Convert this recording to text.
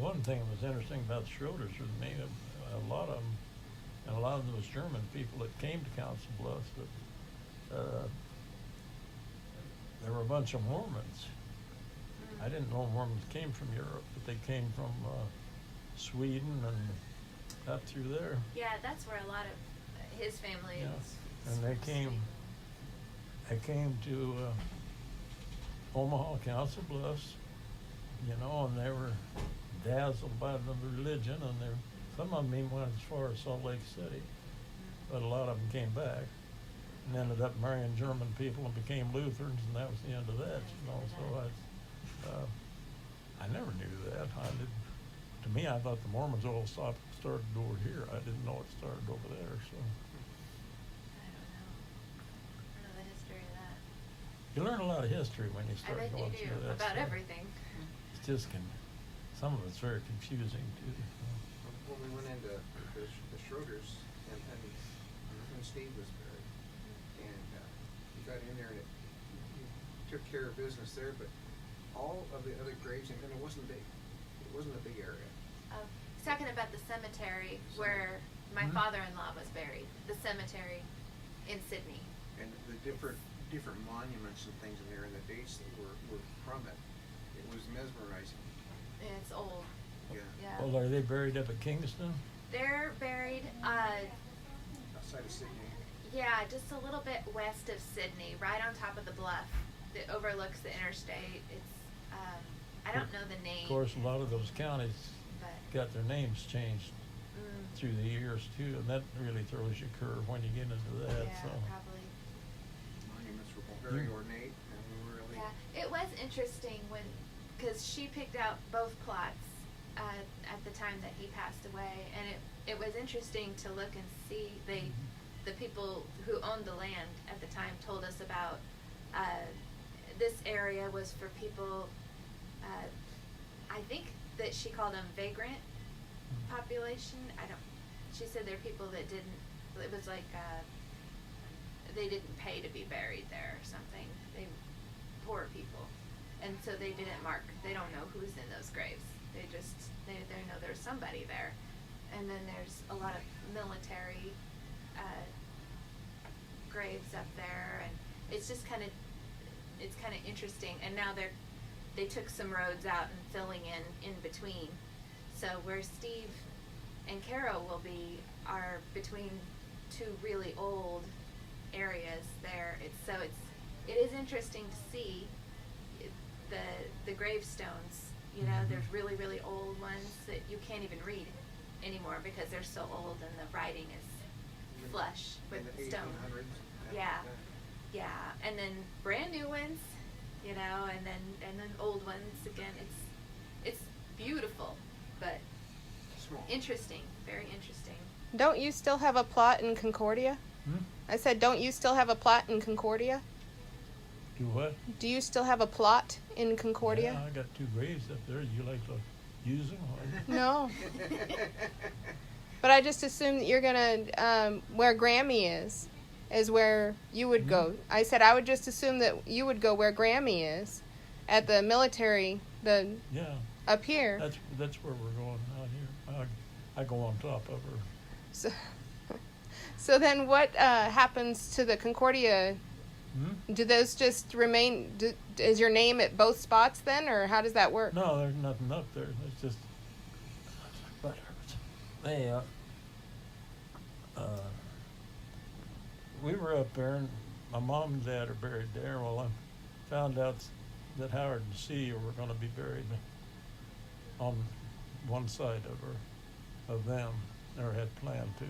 One thing that was interesting about the Schroeders was maybe a lot of them, and a lot of them was German people that came to Council Bluffs. That there were a bunch of Mormons. I didn't know Mormons came from Europe, but they came from Sweden and up through there. Yeah, that's where a lot of his family is. And they came to Omaha, Council Bluffs, you know, and they were dazzled by the religion, and some of them even went as far as Salt Lake City, but a lot of them came back and ended up marrying German people and became Lutherans, and that was the end of that, you know. So I never knew that. To me, I thought the Mormons all started over here. I didn't know it started over there. So I don't know the history of that. you learn a lot of history when you start going through that about stuff. everything. It's just some of it's very confusing too. When we went into the Schroeders, and when Steve was buried, and you got in there, and you took care of business there, but all of the other graves, and it wasn't big. It wasn't a big area. He's talking about the cemetery where my father-in-law was buried. The cemetery in Sydney. And the different monuments and things in there, and the dates that were from it. It was mesmerizing. And it's old. Yeah. Well, are they buried up at Kingston? They're buried, Outside of Sydney. yeah, just a little bit west of Sydney, right on top of the bluff that overlooks the interstate. It's, I don't know the name. Of course, a lot of those counties but, got their names changed through the years too, and that really throws you a curve when you get into that. yeah, So. probably. Monuments were very ornate, and really. Yeah, it was interesting because she picked out both plots at the time that he passed away, and it was interesting to look and see. The people who owned the land at the time told us about this area was for people. I think that she called them vagrant population. She said they're people that didn't. It was like they didn't pay to be buried there or something. They poor people, and so they didn't mark. They don't know who's in those graves. They know there's somebody there, and then there's a lot of military graves up there, and it's just kind of interesting. And now they took some roads out and filling in between, so where Steve and Carol will be are between two really old areas there. It is interesting to see the gravestones. You know, there's really, really old ones that you can't even read anymore because they're so old and the writing is flush with in the stone. 1800s. Yeah, and then brand new ones, you know, and then old ones again. It's beautiful, but Small. interesting, very interesting. Don't you still have a plot in Concordia? I said, don't you still have a plot in Concordia? Do what? Do you still have a plot in Concordia? Yeah, I got 2 graves up there. You like to use them? No. But I just assumed that you're gonna where Grammy is where you would go. I said I would just assume that you would go where Grammy is, at the military, Yeah. up here. That's where we're going out here. I go on top of her. So then what happens to the Concordia? Do those just remain? Is your name at both spots then, or how does that work? No, there's nothing up there. It's just butt hurts. They we were up there, and my mom and dad are buried there. Well, I found out that Howard and C were going to be buried on one side of them, or had planned to.